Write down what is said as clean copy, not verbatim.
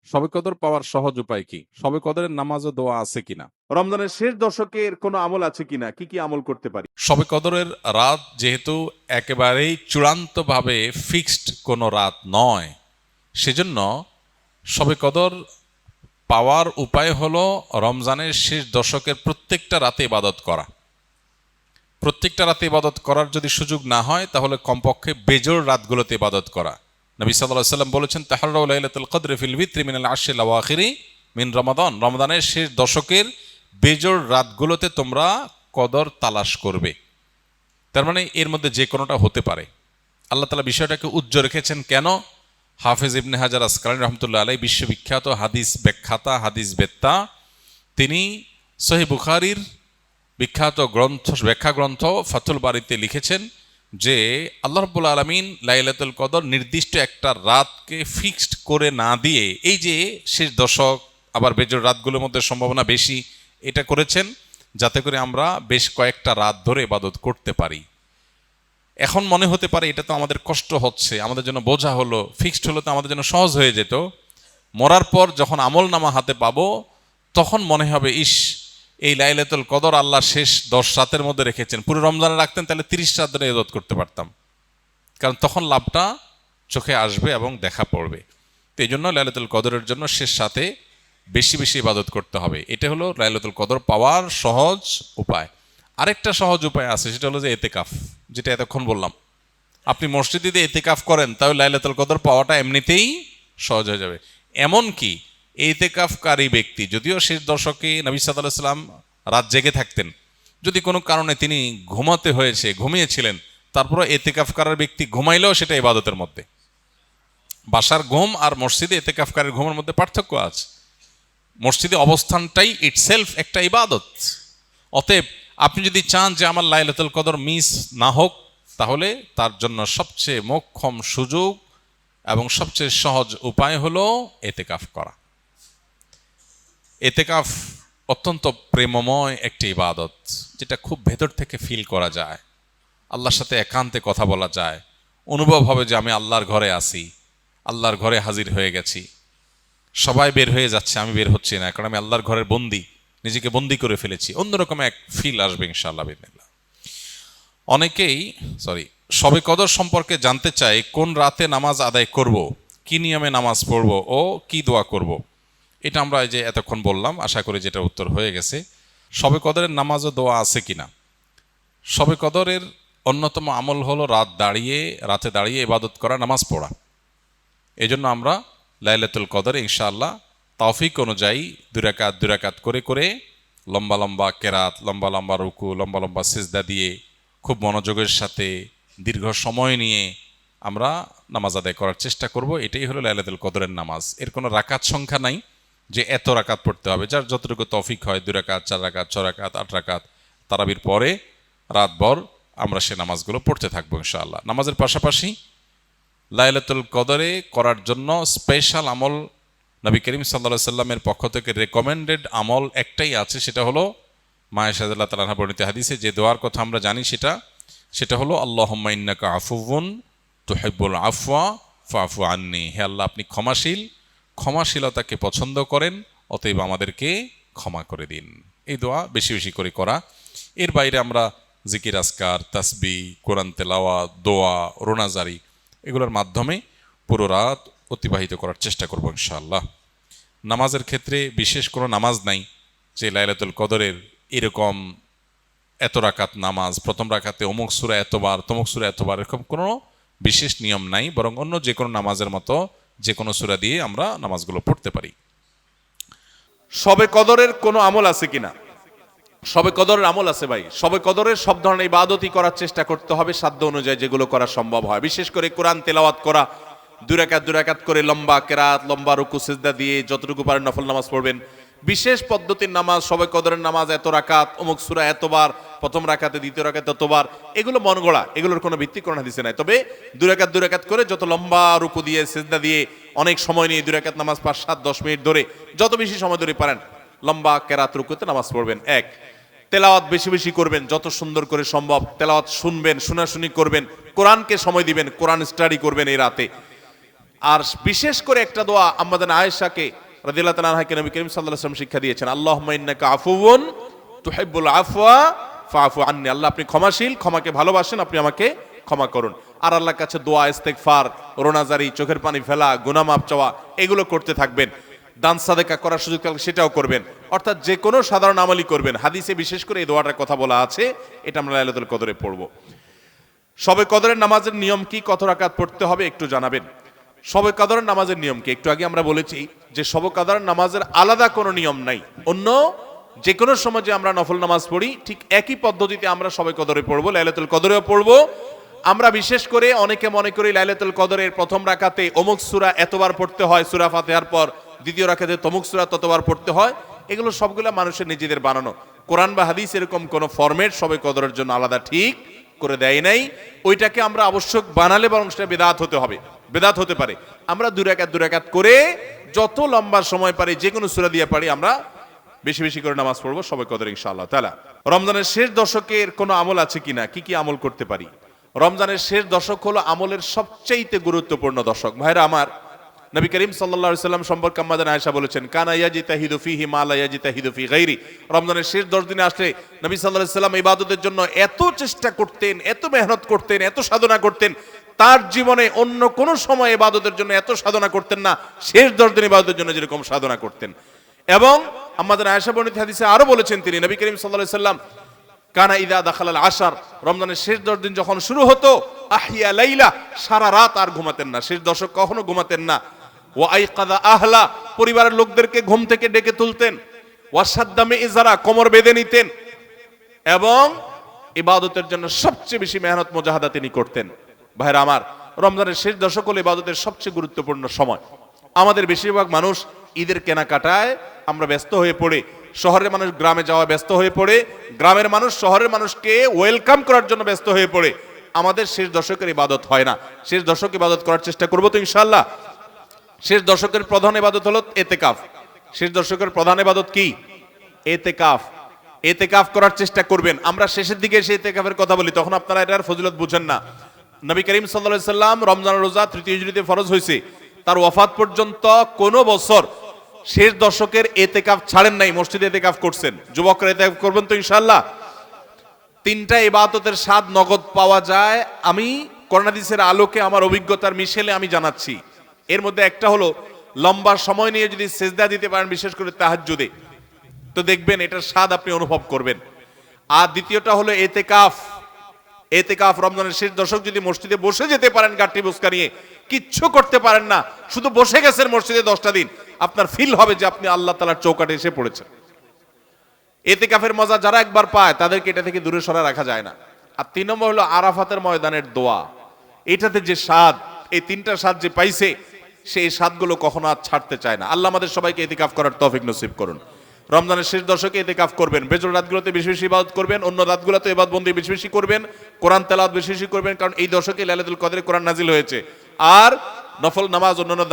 শবে কদর পাওয়ার সহজ উপায় কি? শবে কদরের নামাজ ও দোয়া আছে কিনা? রমজানের শেষ দশকের কোনো আমল আছে কিনা, কি কি আমল করতে পারি? শবে কদরের রাত যেহেতু একেবারেই চূড়ান্তভাবে ফিক্সড কোনো রাত নয়, সেজন্য শবে কদর পাওয়ার উপায় হলো রমজানের শেষ দশকের প্রত্যেকটা রাতে ইবাদত করা। প্রত্যেকটা রাতে ইবাদত করার যদি সুযোগ না হয়, তাহলে কমপক্ষে বেজোড় রাতগুলোতে ইবাদত করা। নবী সাল্লাল্লাহু আলাইহি ওয়াসাল্লাম বলেছেন, তাহাররাউ লাইলাতুল কদরি ফিল বিত্রি মিনাল আশরিল আওয়াখিরি মিন রমাদান। রমজানের শেষ দশকের বেজোড় রাতগুলোতে তোমরা কদর তালাশ করবে। তার মানে এর মধ্যে যে কোনোটা হতে পারে। আল্লাহ তাআলা বিষয়টাকে উজ্জ্বল রেখেছেন কেন? হাফেজ ইবনে হাজার আসকালানী রহমতুল্লাহ আলাইহি, বিশ্ববিখ্যাত হাদিস ব্যাখ্যাতা, হাদিস বেত্তা, তিনি সহিহ বুখারীর বিখ্যাত ব্যাখ্যা গ্রন্থ ফাতুল বারীতে লিখেছেন যে আল্লাহ রাব্বুল আলামিন লাইলাতুল কদর নির্দিষ্ট একটা রাতকে ফিক্সড করে না দিয়ে, এই যে শেষ দশক আবার বেজোড় রাতগুলোর মধ্যে সম্ভাবনা বেশি, এটা করেছেন যাতে করে আমরা বেশ কয়েকটা রাত ধরে ইবাদত করতে পারি। এখন মনে হতে পারে এটা তো আমাদের কষ্ট হচ্ছে, আমাদের জন্য বোঝা হলো, ফিক্সড হলো তো আমাদের জন্য সহজ হয়ে যেত। মরার পর যখন আমল নামা হাতে পাবো, তখন মনে হবে ইস, এই লাইলাতুল কদর আল্লাহ শেষ 10 রাতের মধ্যে রেখেছেন, পুরো রমজানে রাখতেন তাহলে 30 রাত ধরে ইবাদত করতে পারতাম। কারণ তখন লাভটা চোখে আসবে এবং দেখা পড়বে। তো এই জন্য লাইলাতুল কদরের জন্য শেষ রাতে বেশি বেশি ইবাদত করতে হবে। এটা হলো লাইলাতুল কদর পাওয়ার সহজ উপায়। আরেকটা সহজ উপায় আছে, সেটা হলো যে এতেকাফ, যেটা এতক্ষণ বললাম। আপনি মসজিদে যদি এতেকাফ করেন, তাহলে লাইলাতুল কদর পাওয়াটা এমনিতেই সহজ হয়ে যাবে। এমনকি এতেকাফকারী ব্যক্তি, যদিও শেষ দশকে নবী সাল্লাল্লাহু আলাইহি ওয়াসাল্লাম রাত জেগে থাকতেন, যদি কোনো কারণে তিনি ঘুমিয়েছিলেন, তারপরে এতেকাফ করার ব্যক্তি ঘুমাইলেও সেটা ইবাদতের মধ্যে। বাসার ঘুম আর মসজিদে এতেকাফকারীর ঘুমের মধ্যে পার্থক্য আছে। মসজিদে অবস্থানটাই ইটসেলফ একটা ইবাদত। অতএব আপনি যদি চান যে আমার লাইলাতুল কদর মিস না হোক, তাহলে তার জন্য সবচেয়ে মোক্ষম সুযোগ এবং সবচেয়ে সহজ উপায় হলো এতেকাফ করা। এতেকাফ অত্যন্ত প্রেমময় একটি ইবাদত, যেটা খুব ভেতর থেকে ফিল করা যায়। আল্লাহর সাথে একান্তে কথা বলা যায়, অনুভব হবে যে আমি আল্লাহর ঘরে আছি, আল্লাহর ঘরে হাজির হয়ে গেছি। সবাই বের হয়ে যাচ্ছে, আমি বের হচ্ছি না, কারণ আমি আল্লাহর ঘরের বন্দী, নিজেকে বন্দী করে ফেলেছি। অন্যরকম এক ফিল আসবে ইনশাআল্লাহ বিসমিল্লাহ। অনেকেই শবে কদর সম্পর্কে জানতে চায় কোন রাতে নামাজ আদায় করব, কি নিয়মে নামাজ পড়ব ও কি দোয়া করব। এটা আমরা এই যে এতক্ষণ বললাম, আশা করি যেটা উত্তর হয়ে গেছে। শবে কদরের নামাজ ও দোয়া আছে কিনা? শবে কদরের অন্যতম আমল হলো রাতে দাঁড়িয়ে ইবাদত করা, নামাজ পড়া। এই জন্য আমরা লাইলাতুল কদরে ইনশাআল্লাহ তৌফিক অনুযায়ী দুই রাকাত করে করে লম্বা লম্বা কেরাত, লম্বা লম্বা রুকু, লম্বা লম্বা সিজদা দিয়ে খুব মনোযোগের সাথে দীর্ঘ সময় নিয়ে আমরা নামাজ আদায় করার চেষ্টা করব। এটাই হলো লাইলাতুল কদরের নামাজ। এর কোনো রাকাত সংখ্যা নাই যে এত রাকাত পড়তে হবে, যার যতটুকু তৌফিক হয়, 2 রাকাত, 4 রাকাত, 6 রাকাত, 8 রাকাত, তারাবির পরে রাতভর আমরা সে নামাজগুলো পড়তে থাকবো ইনশাআল্লাহ। নামাজের পাশাপাশি লাইলাতুল কদরে করার জন্য স্পেশাল আমল নবী করিম সাল্লাল্লাহু আলাইহি সাল্লামের পক্ষ থেকে রেকমেন্ডেড আমল একটাই আছে, সেটা হলো মা আয়েশা রাদিয়াল্লাহু তাআলা আনহা বর্ণিত হাদিসে যে দোয়ার কথা আমরা জানি, সেটা হলো আল্লাহুম্মা ইন্নাকা আফুউন তুহিব্বুল আফওয়া ফাফু আন্নি। হে আল্লাহ, আপনি ক্ষমাশীল, ক্ষমাশীলতাকে পছন্দ করেন, অতএব আমাদেরকে ক্ষমা করে দিন। এই দোয়া বেশি বেশি করে করা। এর বাইরে আমরা জিকির, আজকার, তাসবিহ, কোরআন তেলাওয়াত, দোয়া, রোনাজারি, এগুলোর মাধ্যমে পুরো রাত অতিবাহিত করার চেষ্টা করব ইনশাআল্লাহ। নামাজের ক্ষেত্রে বিশেষ কোনো নামাজ নাই যে লাইলাতুল কদরের এরকম এত রাকাত নামাজ, প্রথম রাকাতে অমুক সূরা এতবার, তমুক সূরা এতবার, এরকম কোনো বিশেষ নিয়ম নাই। বরং অন্য যে কোনো নামাজের মতো যে কোনো সূরা দিয়ে আমরা নামাজগুলো পড়তে পারি। শবে কদরের কোনো আমল আছে কিনা? শবে কদরের আমল আছে ভাই। শবে কদরের সব ধরনের ইবাদতই করার চেষ্টা করতে হবে সাধ্য অনুযায়ী, যেগুলো করা সম্ভব হয়। বিশেষ করে কোরআন তেলাওয়াত করা, 2 রাকাত করে লম্বা কেরাত, লম্বা রুকু সিজদা দিয়ে যতটুকু পারেন নফল নামাজ পড়বেন। বিশেষ পদ্ধতির নামাজ, শবে কদরের নামাজ এত রাকাত, অমুক সূরা এতবার, প্রথম রাকাতে, দ্বিতীয় রাকাতে এতবার, এগুলো মন গড়া, এগুলোর কোনো ভিত্তি কোরআন হাদিসে নাই। তবে 2 রাকাত করে যত লম্বা রুকু দিয়ে সিজদা দিয়ে অনেক সময় নিয়ে 2 রাকাত নামাজ 5, 7, 10 মিনিট ধরে, যত বেশি সময় ধরে পারেন লম্বা কেরাত রুকুতে নামাজ পড়বেন। এক, তেলাওয়াত বেশি বেশি করবেন, যত সুন্দর করে সম্ভব তেলাওয়াত শুনবেন, শোনাশুনি করবেন, কোরআনকে সময় দিবেন, কোরআন স্টাডি করবেন এই রাতে। আর বিশেষ করে একটা দোয়া আম্মাজান আয়েশাকে রাদিয়াল্লাহু তাআলা আনহাকে নবী করিম সাল্লাল্লাহু আলাইহি ওয়াসাল্লাম শিক্ষা দিয়েছেন, আল্লাহুম্মা ইন্নাকা আফুউন তুহিব্বুল আফওয়া ফাআফু আন্নি। আল্লাহ আপনি ক্ষমাশীল, ক্ষমাকে ভালোবাসেন, আপনি আমাকে ক্ষমা করুন। আর আল্লাহর কাছে দোয়া, ইস্তেগফার, রোনাজারি, চোখের পানি ফেলা, গুনাহ মাফ চাওয়া, এগুলো করতে থাকবেন। দান সাদেকা করার সুযোগ থাকলে সেটাও করবেন, অর্থাৎ যে কোনো সাধারণ আমলই করবেন। হাদিসে বিশেষ করে এই দোয়াটার কথা বলা আছে, এটা আমরা লাইলাতুল কদরে পড়ব। শবে কদরের নামাজের নিয়ম কি, কত রাকাত পড়তে হবে একটু জানাবেন। শবে কদরের নামাজের নিয়ম কি, একটু আগে আমরা বলেছি যে শবে কদরের নামাজের আলাদা কোনো নিয়ম নাই। অন্য যে কোনো সময় যে আমরা নফল নামাজ পড়ি, ঠিক একই পদ্ধতিতে আমরা শবে কদরে পড়বো, লাইলাতুল কদরেও পড়বো। আমরা বিশেষ করে অনেকে মনে করি লাইলাতুল কদরের প্রথম রাকাতে অমুক সূরা এতবার পড়তে হয়, সূরা ফাতিহার পর দ্বিতীয় রাকাতে তমুক সূরা ততবার পড়তে হয়। এগুলো সবগুলো মানুষের নিজেদের বানানো। কোরআন বা হাদিস এরকম কোনো ফরম্যাট শবে কদরের জন্য আলাদা ঠিক করে দেয় নাই। ওইটাকে আমরা আবশ্যক বানালে বরং সেটা বেদাত হতে হবে, বেদাত হতে পারে। আমরা দুই রাকাত করে যত লম্বা সময় পারি, যে কোনো সূরা দিয়ে পারি, আমরা বেশি বেশি করে নামাজ পড়বো শবে কদরে ইনশাআল্লাহ তাআলা। রমজানের শেষ দশকের কোনো আমল আছে কিনা, কি কি আমল করতে পারি? রমজানের শেষ দশক হলো আমলের সবচেয়ে গুরুত্বপূর্ণ দশক। ভাইরা আমার, নবী করিম সাল্লাল্লাহু আলাইহি সাল্লাম সম্পর্কে আম্মাজান আয়েশা বলেছেন, কানা ইয়াজিতাহিদু ফীহি মা লা ইয়াজিতাহিদু ফী গায়রি। রমজানের শেষ 10 দিনে আসলে নবী সাল্লাল্লাহু আলাইহি সাল্লাম ইবাদতের জন্য এত চেষ্টা করতেন, এত মেহনত করতেন, এত সাধনা করতেন, তার জীবনে অন্য কোন সময় ইবাদতের জন্য এত সাধনা করতেন না, শেষ 10 দিন ইবাদতের জন্য যেরকম সাধনা করতেন। এবং আম্মাজান আয়েশা বর্ণিত হাদিসে আরো বলেছেন তিনি, নবী করিম সাল্লাল্লাহু আলাইহি সাল্লাম কানা ইদা দাখালাল আশার, রমজানের শেষ 10 দিন যখন শুরু হতো, আহিয়া লাইলা, সারা রাত আর ঘুমাতেন না, শেষ দশক কখনো ঘুমাতেন না। ওয়া আইকাদা আহলা, পরিবারের লোকদেরকে ঘুম থেকে ডেকে তুলতেন। ওয়াসাদ্দামে ইজারা, কোমর বেঁধে নিতেন। এবং ইবাদতের জন্য সবচেয়ে বেশি মেহনত মুজাহাদা তিনি করতেন। ভাইরা আমার, রমজানের শেষ দশক হলো ইবাদতের সবচেয়ে গুরুত্বপূর্ণ সময়। আমাদের বেশিরভাগ মানুষ ঈদের কেনাকাটায় আমরা ব্যস্ত হয়ে পড়ে, শহরের মানুষ গ্রামে যাওয়া ব্যস্ত হয়ে পড়ে, গ্রামের মানুষ শহরের মানুষকে ওয়েলকাম করার জন্য ব্যস্ত হয়ে পড়ে। আমাদের শেষ দশকের ইবাদত হয় না। শেষ দশক ইবাদত করার চেষ্টা করবো তো ইনশাআল্লাহ। শেষ দশকের প্রধান ইবাদত হলো এতেকাফ। শেষ দশকের প্রধান ইবাদত কি? এতেকাফ। এতেকাফ করার চেষ্টা করবেন। আমরা শেষের দিকে এসে এতেকাফের কথা বলি, তখন আপনারা এটার ফজিলত বুঝেন না। নবী করিম সাল্লাল্লাহু আলাইহি সাল্লাম রমজানের রোজা 3য় হিজরিতে ফরজ হয়েছে, তার ওয়াফাত পর্যন্ত কোনো বছর শেষ দশকের এতেকাফ ছাড়েন নাই, মসজিদে এতেকাফ করছেন। যুবকরা এতেকাফ করবেন তো ইনশাআল্লাহ। 3টা ইবাদতের স্বাদ নগদ পাওয়া যায়, আমি কোরআন হাদিসের আলোকে আমার অভিজ্ঞতার মিশেলে আমি জানাচ্ছি। এর মধ্যে একটা হলো, লম্বা সময় নিয়ে যদি সেজদা দিতে পারেন, বিশেষ করে তাহাজ্জুদে, তো দেখবেন এটার স্বাদ আপনি অনুভব করবেন। আর দ্বিতীয়টা হলো এতেকাফ। এতেকাফ রমজানের শেষ দশক যদি মসজিদে বসে যেতে পারেন, গাঁটটি বুসকা নিয়ে, কিচ্ছু করতে পারেন না, শুধু বসে গেছেন মসজিদে 10টা দিন, আপনার ফিল হবে যে আপনি আল্লাহ তাআলার চৌকাঠে এসে পড়েছেন। এতেকাফের মজা যারা একবার পায়, তাদেরকে এটা থেকে দূরে সরা রাখা যায় না। আর 3 নম্বর হলো আরাফাতের ময়দানের দোয়া। এটাতে যে স্বাদ, এই 3টা স্বাদ যে পাইছে, সেই স্বাদগুলো কখনো আর ছাড়তে চায় না। আল্লাহ আমাদের সবাইকে ইতিকাফ করার তৌফিক নসিব করুন। রমজানের শেষ দশকে ইতিকাফ করবেন, বেজর রাতগুলোতে বেশি বেশি ইবাদত করবেন, অন্য রাতগুলোতে ইবাদত বন্দি বেশি বেশি করবেন, কোরআন তেলাওয়াত বেশি বেশি করবেন, কারণ এই দশকে লাইলাতুল কদরে কোরআন নাজিল হয়েছে। আর নফল নামাজ, অন্যান্য